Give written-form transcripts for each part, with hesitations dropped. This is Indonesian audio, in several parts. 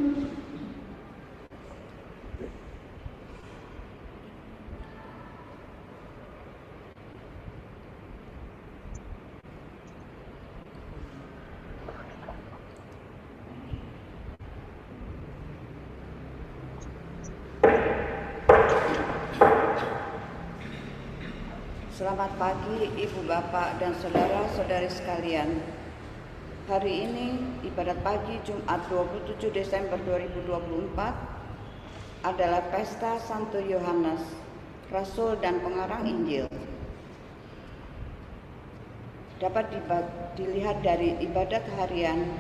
Selamat pagi Ibu Bapak dan saudara-saudari sekalian. Hari ini ibadat pagi Jumat 27 Desember 2024 adalah pesta Santo Yohanes, Rasul dan Pengarang Injil. Dapat dilihat dari ibadat harian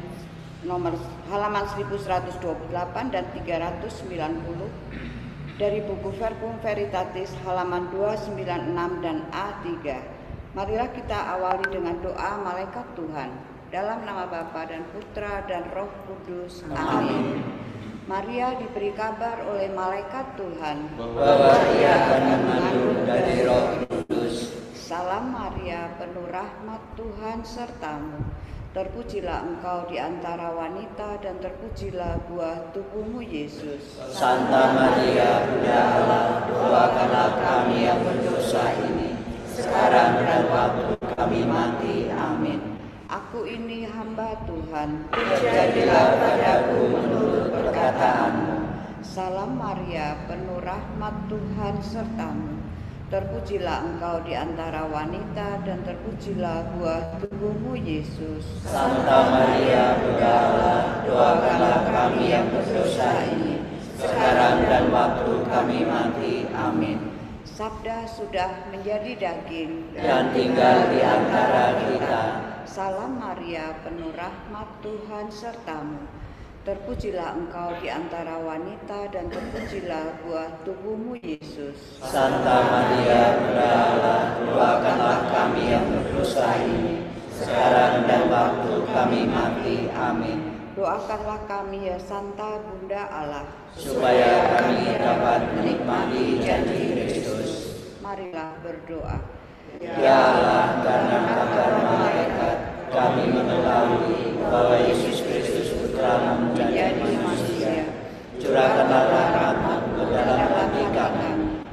nomor halaman 1128 dan 390 dari buku Verbum Veritatis halaman 296 dan A3. Marilah kita awali dengan doa malaikat Tuhan. Dalam nama Bapa dan Putra dan Roh Kudus. Amin. Maria diberi kabar oleh malaikat Tuhan bahwa ia akan mengandung dari Roh Kudus. Salam Maria, penuh rahmat Tuhan sertamu. Terpujilah engkau di antara wanita dan terpujilah buah tubuhmu Yesus. Santa Maria, Bunda Allah, doakanlah kami yang berdosa ini, sekarang dan waktu kami mati. Amin. Aku ini hamba Tuhan, terjadilah padaku menurut perkataanmu. Salam Maria, penuh rahmat Tuhan sertamu. Terpujilah engkau di antara wanita dan terpujilah buah tubuhmu Yesus. Santa Maria, Bunda Allah, doakanlah kami yang berdosa ini, sekarang dan waktu kami mati. Amin. Sabda sudah menjadi daging dan tinggal di antara kita. Salam Maria, penuh rahmat Tuhan sertamu. Terpujilah engkau di antara wanita dan terpujilah buah tubuhmu Yesus. Santa Maria, Bunda Allah, doakanlah kami yang berdosa ini, sekarang dan waktu kami mati. Amin. Doakanlah kami ya Santa Bunda Allah, supaya kami dapat menikmati janji Kristus. Marilah berdoa. Ya Allah, karena kabar malaikat kami mengetahui bahwa Yesus Kristus Putramu menjadi manusia. Curahkanlah rahmat-Mu ke dalam hati kami,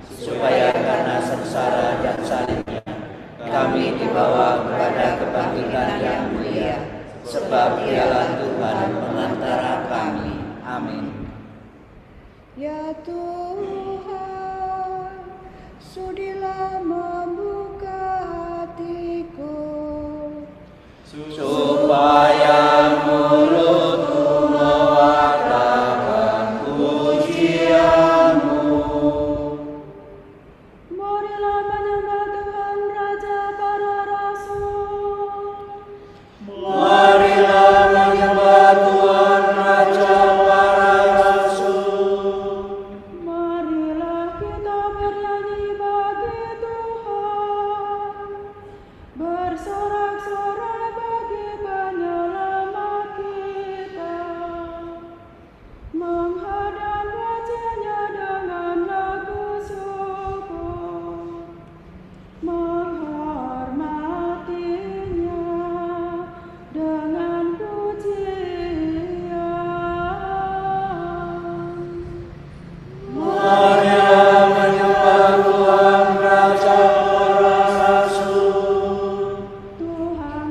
supaya karena sengsara dan salibnya kami dibawa kepada kebangkitan yang mulia, sebab Dialah Tuhan pengantara kami. Amin. Ya Tuhan, sudilah membuka hatiku, supaya mulutku mewartakan pujian-Mu. Marilah menyembah Tuhan Raja para Rasul. Marilah menyembah Tuhan Raja para Rasul. Marilah kita bernyanyi bagi Tuhan, bersorak-sorai bagi penyelamat kita, menghadap wajah-Nya dengan lagu syukur, menghormati-Nya dengan pujian. Marilah menyembah Tuhan Raja para Rasul. Tuhan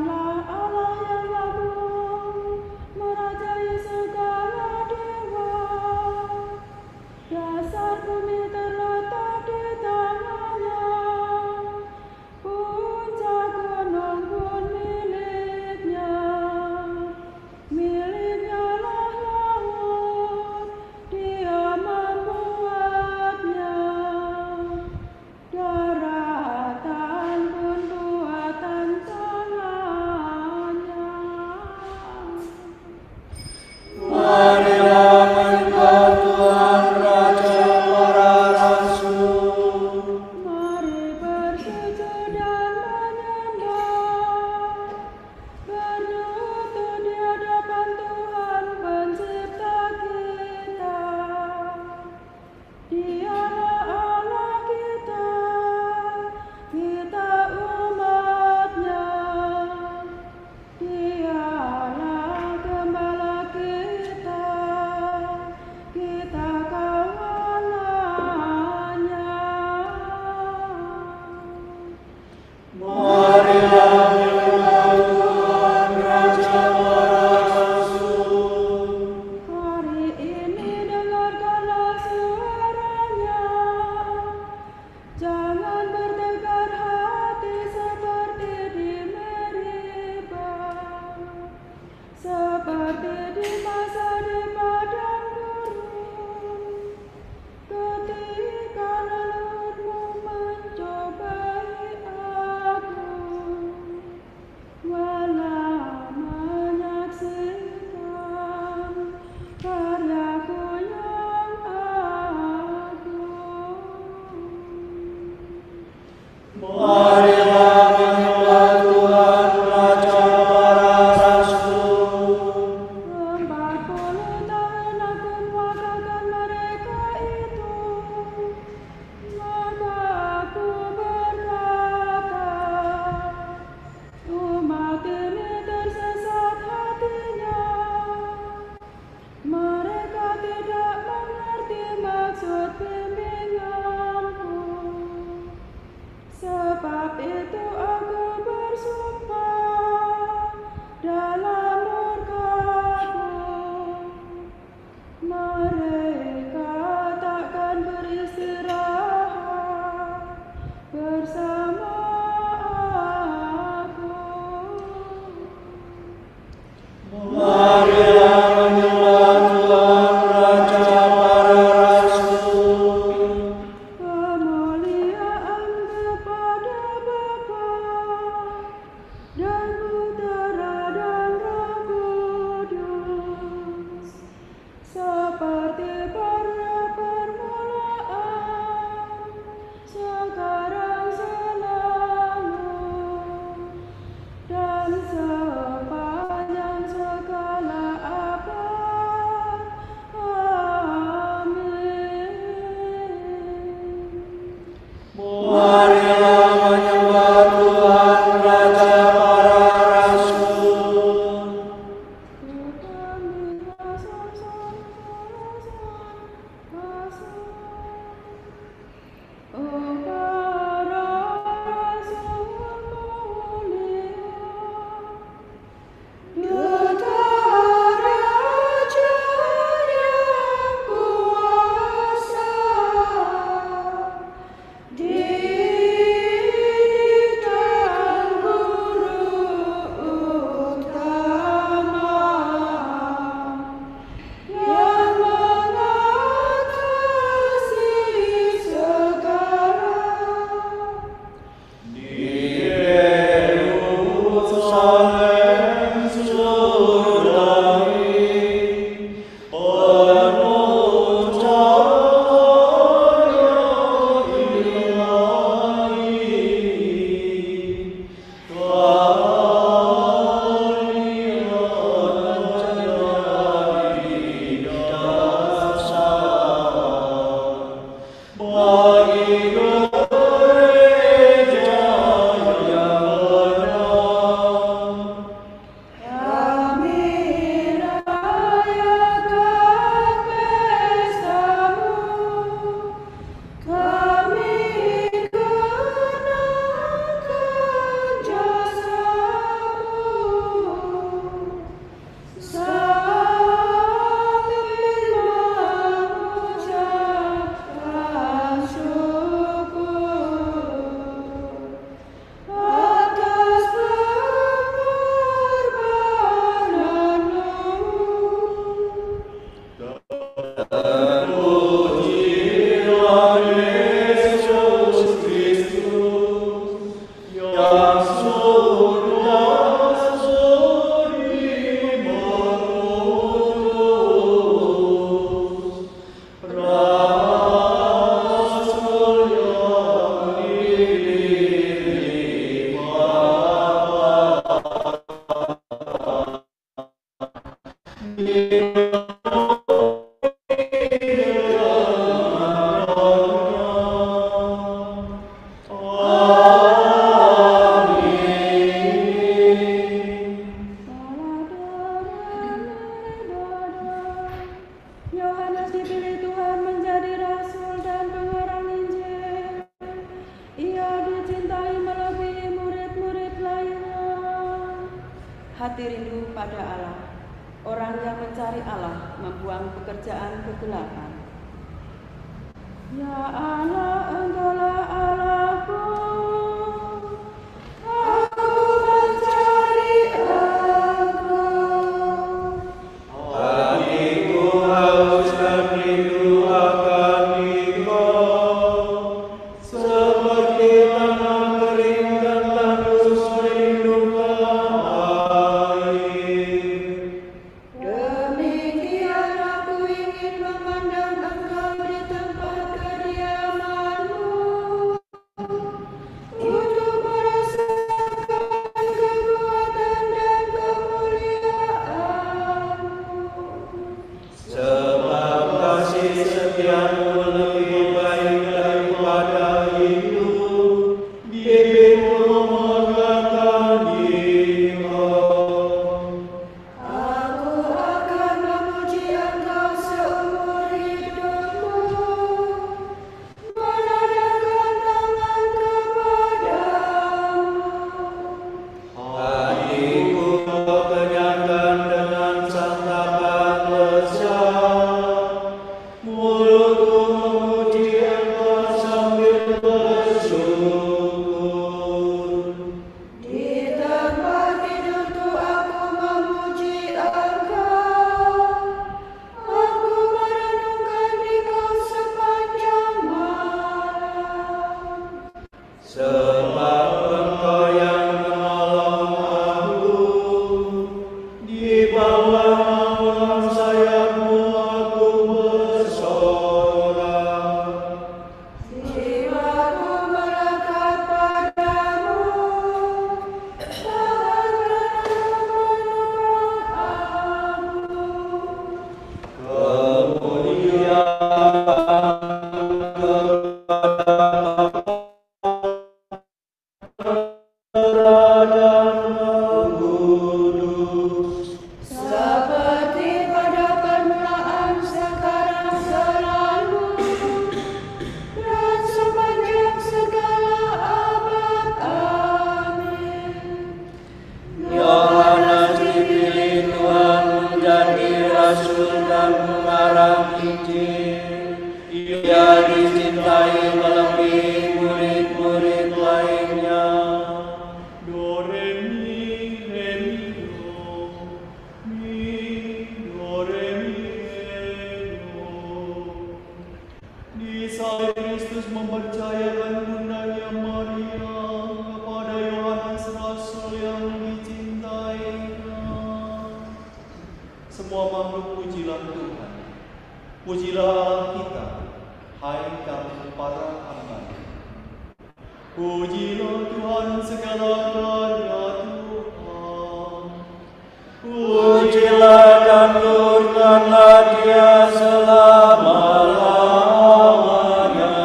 Yohanes dipilih Tuhan menjadi rasul dan pengarang Injil. Ia dicintai melebihi murid-murid lainnya. Hati rindu pada Allah. Orang yang mencari Allah membuang pekerjaan kegelapan. Ya Allah, Engkaulah Allahku. Aku mencari Engkau. Hatiku haus dan rindu akan Engkau, seperti tanah kering dan tandus merindukan air. Demikian aku ingin memandang Engkau di tempat kediaman-Mu, untuk merasakan kekuatan dan kemuliaan-Mu. Sebab kasih setiamu lebih baik daripada hidup, bibirmu mengatakan Engkau. Aku akan memuji Engkau seumur hidupku, menadahkan tangan kepadamu. Hatiku kenyangkan dengan santapan lezat, mulutku memuji Engkau sambil bersyukur. Di tempat tidurku aku memuji Engkau, aku merenungkan Engkau sepanjang malam. Sebab Engkau yang menolong aku, di bawah naungan sayap-Mu aku bersorak. Jiwaku melekat padamu, tangan kananmu menopang aku. Kemudian dan kudus, Seperti pada permulaan, sekarang, selalu, dan sepanjang segala abad. Amin. Yohanes dipilih Tuhan menjadi rasul dan pengarang Injil. Ia dicintai melebihi murid-murid lainnya. Do re mi do, do re mi do. Di saat Kristus mempercayakan bundanya Maria kepada Yohanes rasul yang dicintainya. Semua makhluk pujilah Tuhan. Pujilah Allah kita, hai kamu para hamba. Pujilah Tuhan segala karya Tuhan. Pujilah dan lurkanlah Dia selama-lamanya.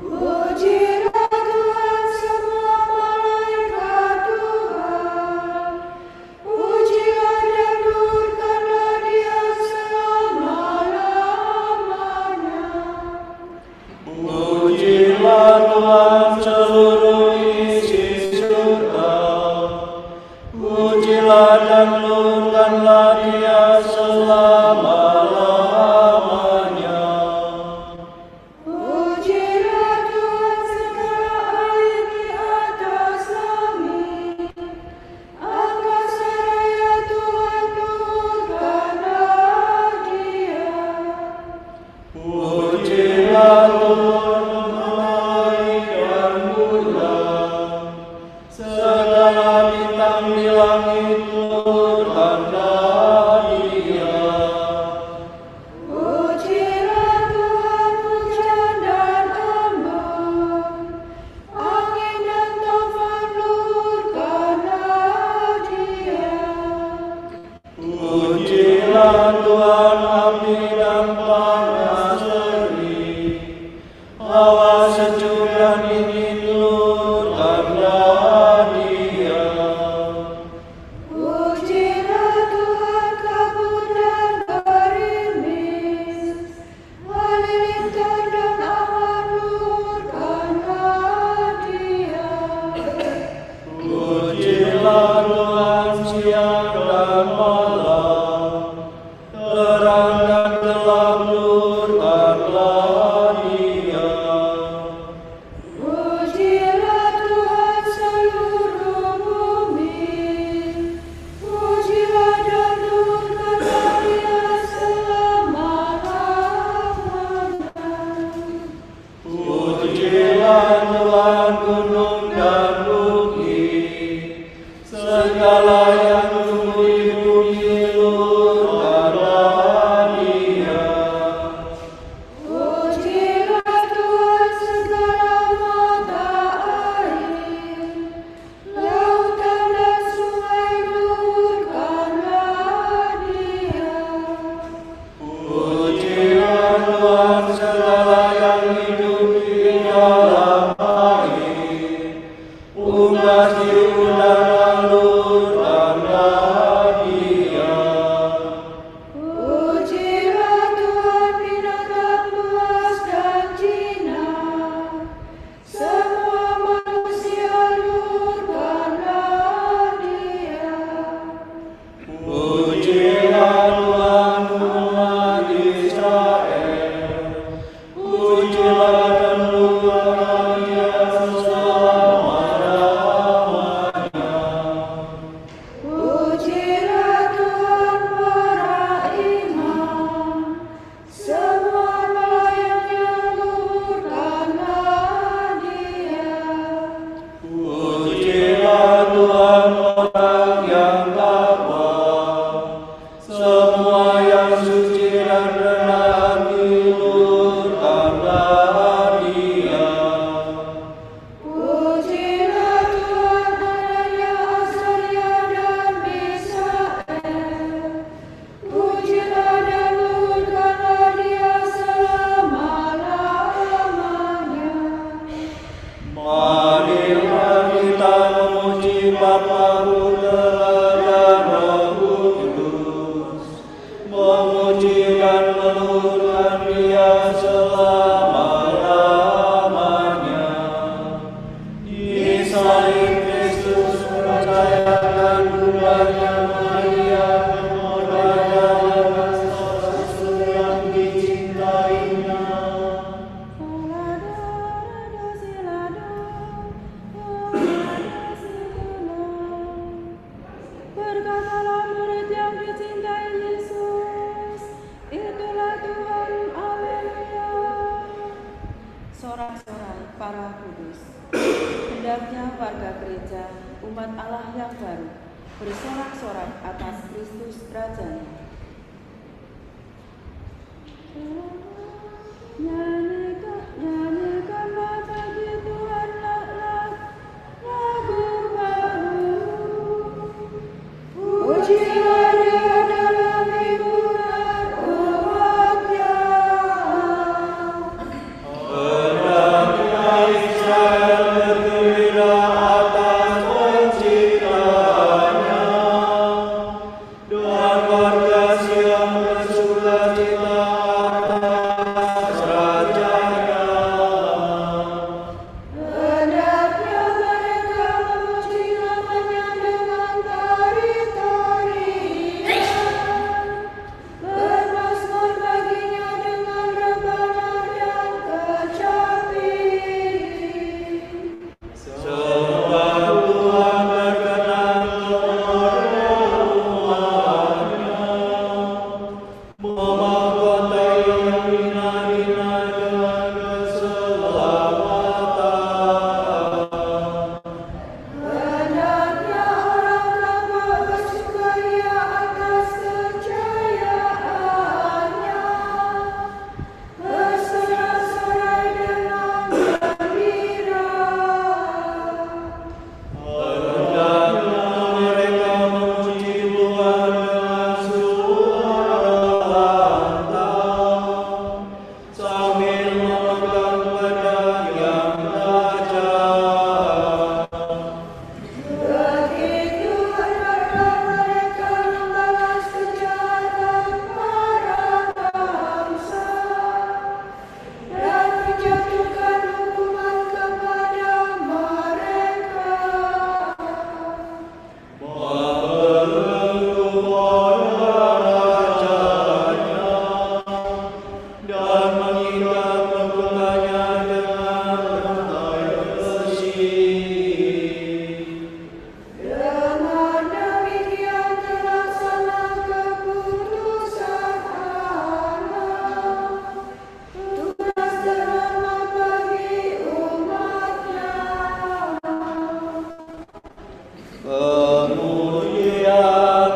Pujilah Tuhan semua malaikat Tuhan, pujilah dan lurkanlah Dia selama-lamanya. Pujilah Tuhan seluruh isi surga. Pujilah dan lurkanlah Dia selama-lamanya. Pujilah Tuhan segala air di atas langit, angkasa raya Tuhan lurkanlah Dia. Pujilah Tuhan baik dan bulan, segala bintang di langit lurkanlah Dia. Pujilah Tuhan hujan dan embun, angin dan taufan lurkanlah Dia. siang dan malam, terang dan gelap nurkanlah Dia. Pujilah Tuhan seluruh bumi, pujilah dan nurkanlah Dia selama-lamanya. Pujilah Tuhan gunung dan bukit, segala yang tumbuh di bumi nurkanlah Dia. Pujilah Tuhan segala mata air, lautan dan sungai nurkanlah Dia. Pujilah Tuhan segala yang hidup di dalam air, unggas di udara nurkanlah Dia. Pujilah Tuhan binatang buas dan jinak, semua manusia nurkanlah Dia. Pujilah Tuhan umat Israel, pujilah dan nurkanlah Dia selama-lamanya. Pujilah Tuhan para imam, semua pelayan yang nurkanlah Dia. Pujilah Tuhan orang yang takwa, semua yang suci dan rendah hati nurkanlah Dia. Pujilah Tuhan adanya Azaria dan Misael, pujilah dan nurkanlah Dia selama-lamanya. Marilah kita memuji Bapa, Putra, dan Roh Kudus, memuji dan meluluhkan Dia selama-lamanya. Di salib Kristus percayakan Bundanya Maria, Pemurah dan sesuatu yang dicintainya. Berkatalah murid yang dicintai Yesus, itulah Tuhan, haleluya. Sorak-sorai para kudus, hendaknya warga gereja, umat Allah yang baru, bersorak-sorai atas Kristus Rajanya. Nyanyikanlah bagi Tuhan lagu baru. Pujilah Dia dalam hiburan umatnya. Hendaknya Israel bergembira atas penciptaannya, dan warga Sion bersukacita atas Raja Kemuliaan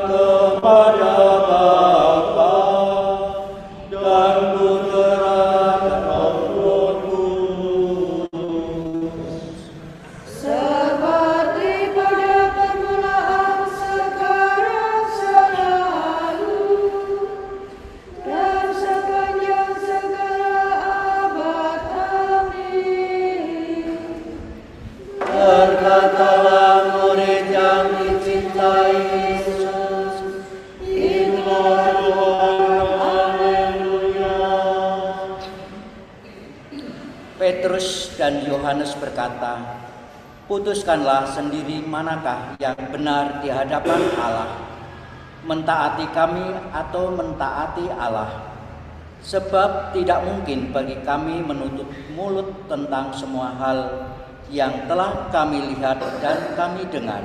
kepada Bapa dan Putra dan Roh Kudus. Seperti pada permulaan, sekarang, selalu, dan sepanjang segala abad. Amin. Berkatalah murid yang dicintai Yesus, inilah Tuhan, haleluya. Petrus dan Yohanes berkata, putuskanlah sendiri manakah yang benar di hadapan Allah, mentaati kami atau mentaati Allah. Sebab tidak mungkin bagi kami menutup mulut tentang semua hal yang telah kami lihat dan kami dengar.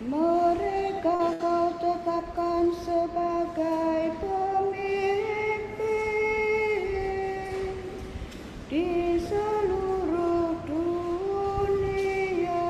Mereka kau tetapkan sebagai pemimpin di seluruh dunia.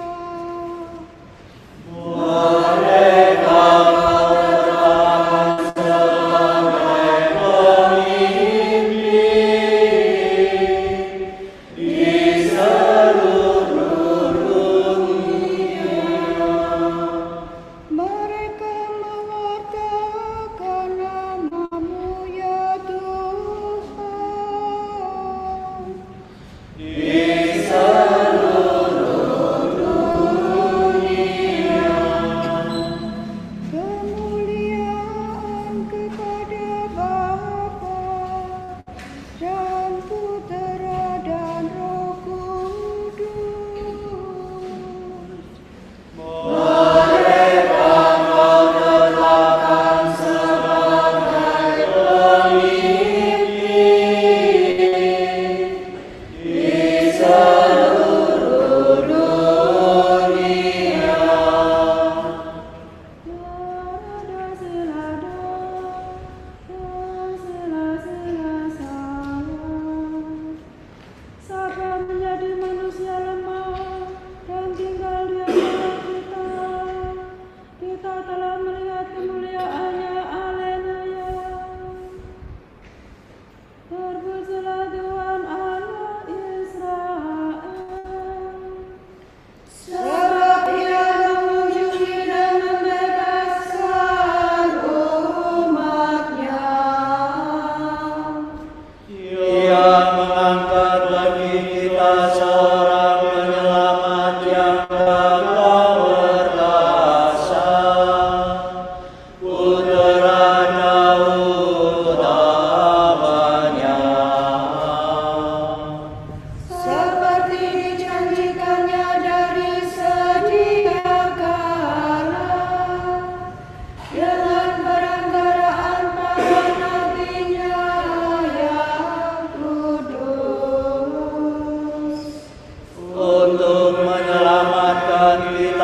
Mereka mewartakan nama-Mu ya Tuhan. Kemuliaan kepada Bapa dan Putra dan Roh Kudus. Sabda menjadi manusia lemah dan tinggal di antara kita. Kita telah melihat kemuliaannya, haleluya. Terpujilah Tuhan Allah Israel. Sebab Ia mengunjungi dan membebaskan umat-Nya. Ia mengangkat bagi kita seorang penyelamat yang gagah perkasa, Putra Daud namanya. Seperti dijanjikannya dari sedia kala, dengan perantaraan para nabi-Nya yang kudus. Untuk menyelamatkan kita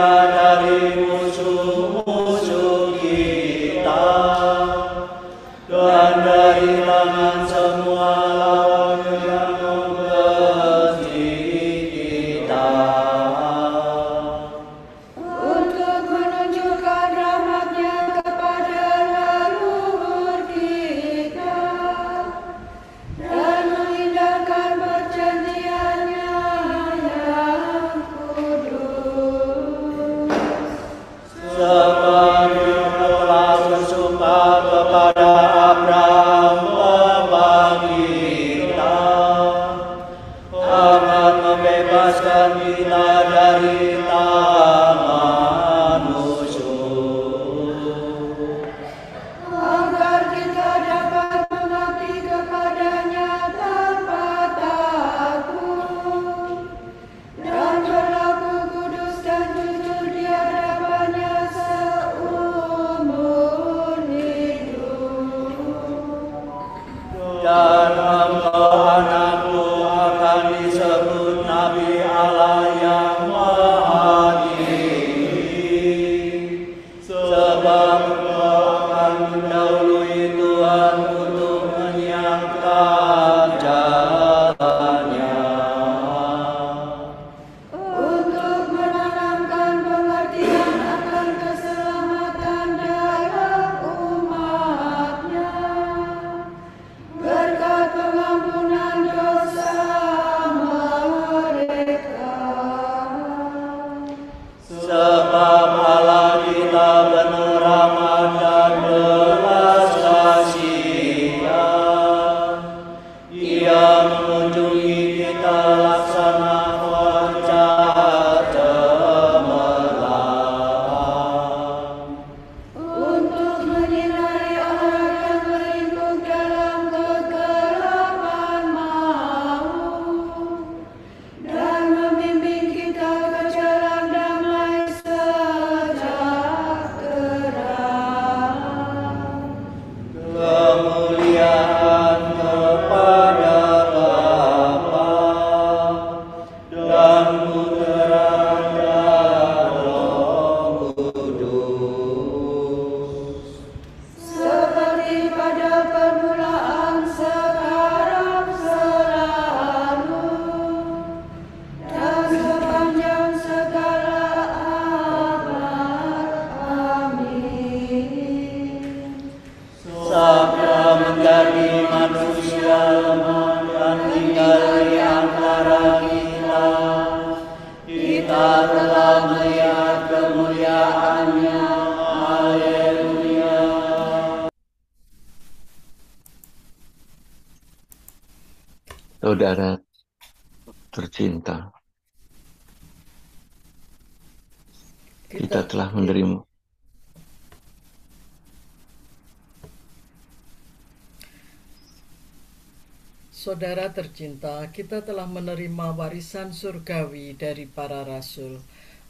telah melihat kemuliaan-Nya. Haleluya. Saudara tercinta, kita telah menerima Saudara tercinta, kita telah menerima warisan surgawi dari para rasul.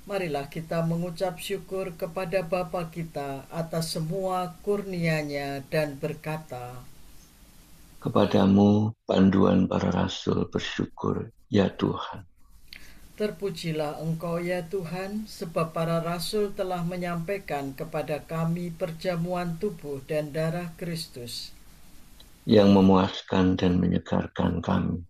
Marilah kita mengucap syukur kepada Bapa kita atas semua kurnia-Nya dan berkata, kepadamu panduan para rasul bersyukur, ya Tuhan. terpujilah Engkau ya Tuhan, sebab para rasul telah menyampaikan kepada kami perjamuan tubuh dan darah Kristus. Yang memuaskan dan menyegarkan kami.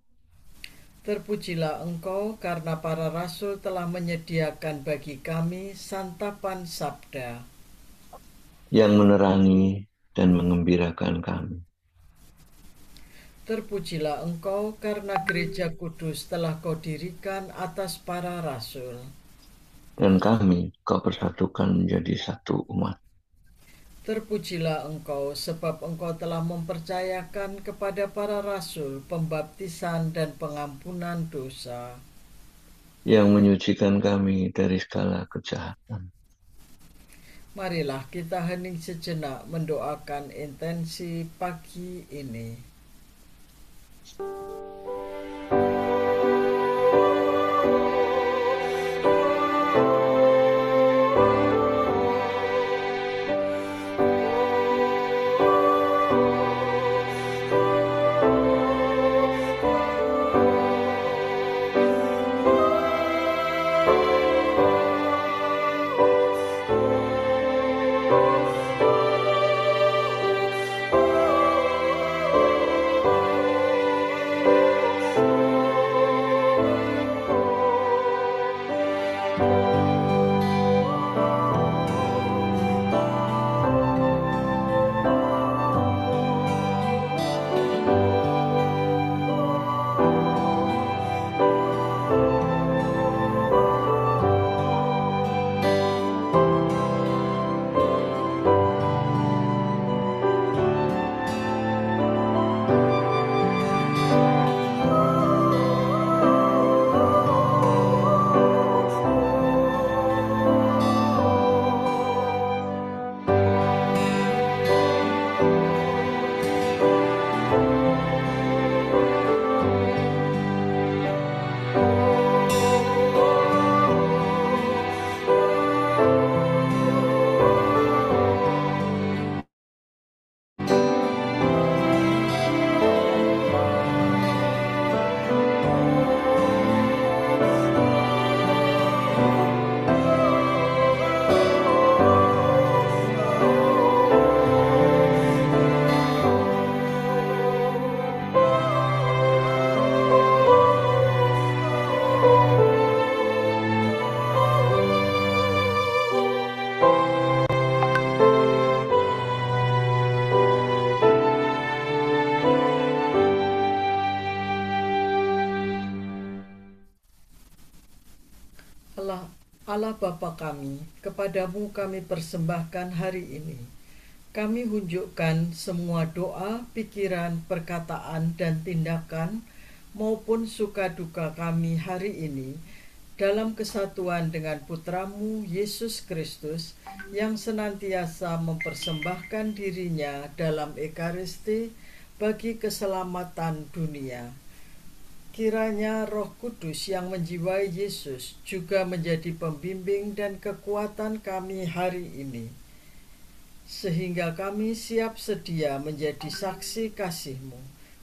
Terpujilah Engkau karena para rasul telah menyediakan bagi kami santapan sabda. Yang menerangi dan mengembirakan kami. Terpujilah Engkau karena gereja kudus telah Kau dirikan atas para rasul. Dan kami Kau persatukan menjadi satu umat. Terpujilah Engkau sebab Engkau telah mempercayakan kepada para rasul pembaptisan dan pengampunan dosa. Yang menyucikan kami dari segala kejahatan. Marilah kita hening sejenak mendoakan intensi pagi ini. Allah Bapa kami, kepadamu kami persembahkan hari ini. Kami hunjukkan semua doa, pikiran, perkataan, dan tindakan maupun suka duka kami hari ini dalam kesatuan dengan Putramu Yesus Kristus yang senantiasa mempersembahkan dirinya dalam Ekaristi bagi keselamatan dunia. Kiranya Roh Kudus yang menjiwai Yesus juga menjadi pembimbing dan kekuatan kami hari ini, sehingga kami siap sedia menjadi saksi kasih-Mu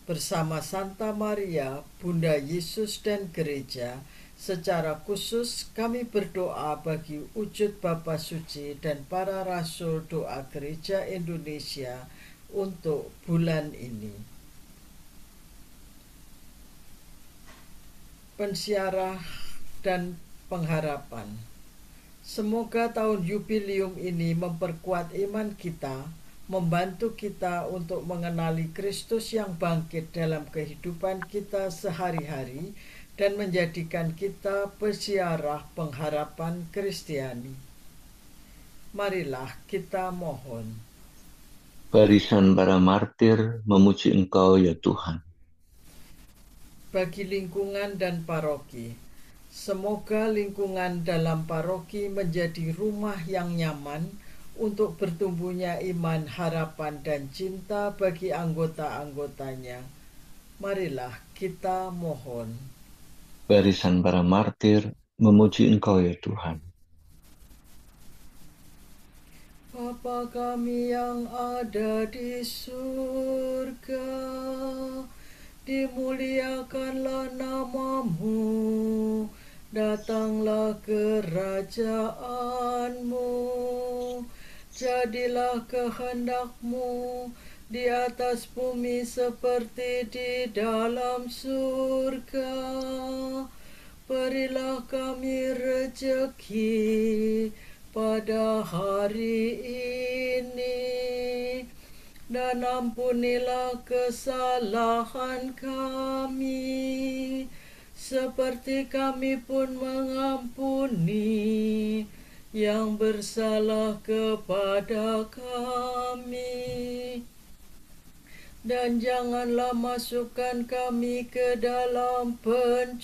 bersama Santa Maria, Bunda Yesus dan Gereja. Secara khusus kami berdoa bagi wujud Bapa Suci dan para Rasul Doa Gereja Indonesia untuk bulan ini. Pensiarah dan pengharapan. Semoga tahun jubileum ini memperkuat iman kita, membantu kita untuk mengenali Kristus yang bangkit dalam kehidupan kita sehari-hari, dan menjadikan kita peziarah pengharapan Kristiani. Marilah kita mohon. Barisan para martir memuji Engkau ya Tuhan. Bagi lingkungan dan paroki, semoga lingkungan dalam paroki menjadi rumah yang nyaman untuk bertumbuhnya iman, harapan, dan cinta bagi anggota-anggotanya. Marilah kita mohon. Barisan para martir memuji Engkau ya Tuhan. Bapa kami yang ada di surga, dimuliakanlah namamu, datanglah kerajaanmu, jadilah kehendakmu di atas bumi seperti di dalam surga. Berilah kami rejeki pada hari ini, dan ampunilah kesalahan kami, seperti kami pun mengampuni yang bersalah kepada kami. Dan janganlah masukkan kami ke dalam pencobaan,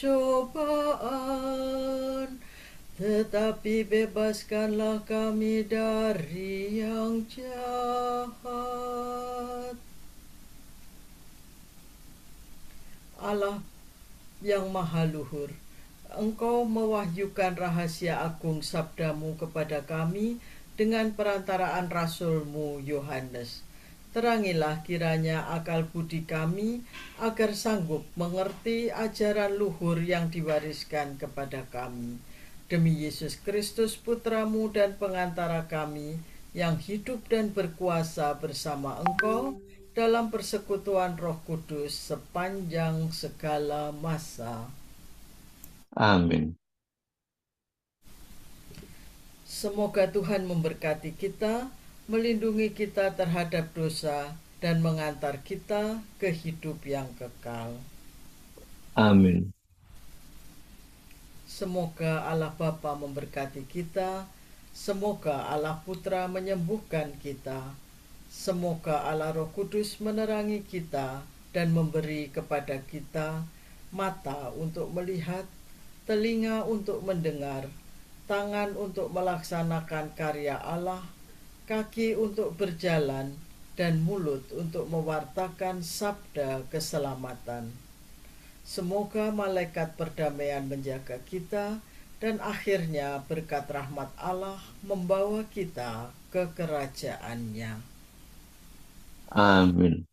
tetapi bebaskanlah kami dari yang jahat. Allah yang maha luhur, Engkau mewahyukan rahasia agung sabdamu kepada kami dengan perantaraan Rasul-Mu Yohanes. Terangilah kiranya akal budi kami agar sanggup mengerti ajaran luhur yang diwariskan kepada kami. Demi Yesus Kristus Putra-Mu dan pengantara kami, yang hidup dan berkuasa bersama Engkau dalam persekutuan Roh Kudus sepanjang segala masa. Amin. Semoga Tuhan memberkati kita, melindungi kita terhadap dosa, dan mengantar kita ke hidup yang kekal. Amin. Semoga Allah Bapa memberkati kita, semoga Allah Putra menyembuhkan kita, semoga Allah Roh Kudus menerangi kita dan memberi kepada kita mata untuk melihat, telinga untuk mendengar, tangan untuk melaksanakan karya Allah, kaki untuk berjalan, dan mulut untuk mewartakan sabda keselamatan. Semoga malaikat perdamaian menjaga kita, dan akhirnya berkat rahmat Allah membawa kita ke kerajaan-Nya. Amin.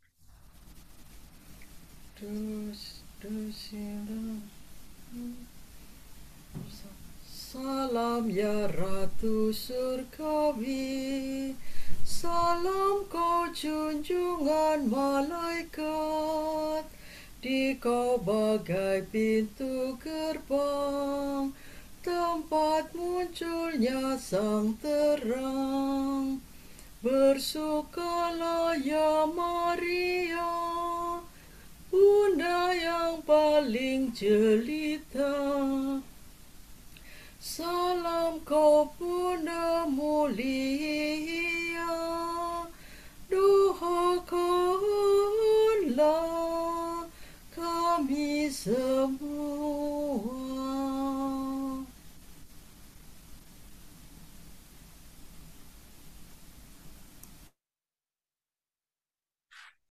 Salam ya Ratu Surgawi, salam kau junjungan malaikat, di kau bagai pintu gerbang, tempat munculnya sang terang. Bersukalah ya Maria, Bunda yang paling jelita. Salam kau Bunda mulia, doakanlah kami semua.